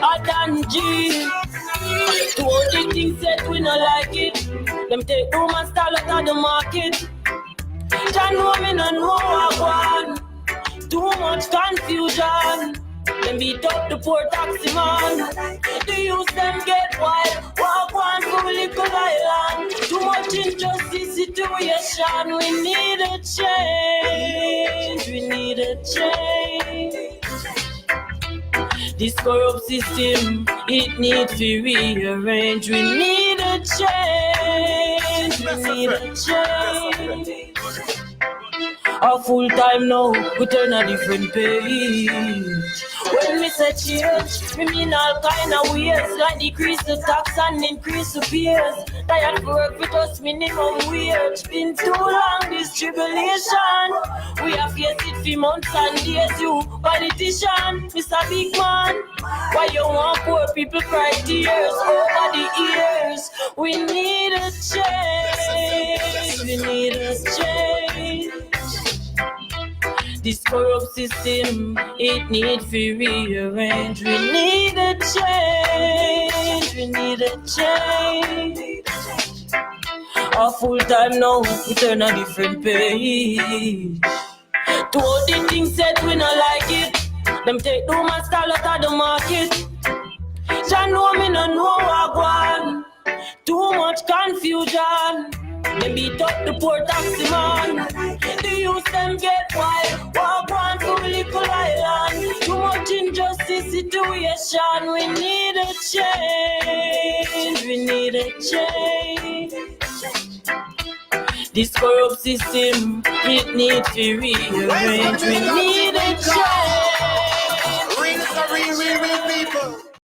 than G. To all the things that we not like it. Them take room and style out of the market. Jah know me no know what I want. Too much confusion. Them beat up the poor taxi man. The youth them get wild. Walk one for little island. Too much injustice situation. We need a change. We need a change. This corrupt system, it needs to rearrange. We need a change. We need a change. A full time now, we turn a different page. When me say change, me mean all kind of ways. Like decrease the tax and increase the fears. Tired for work with us minimum wage. Been too long this tribulation. We have faced it for months and days. You politician, Mr. Big Man, why you want poor people cry tears over the years? We need a change. We need a change. This corrupt system, it needs to rearrange. We need a change. We need a change. A full time now, we turn a different page. To all the things that we not like it. Them take room and style out of the market. Jah know me no know what I want. Too much confusion. They beat up the poor taxi man. The youth them get wild. Walk one for little island. Too much injustice situation. We need a change. We need a change. This corrupt system, it needs to rearrange. We need a change.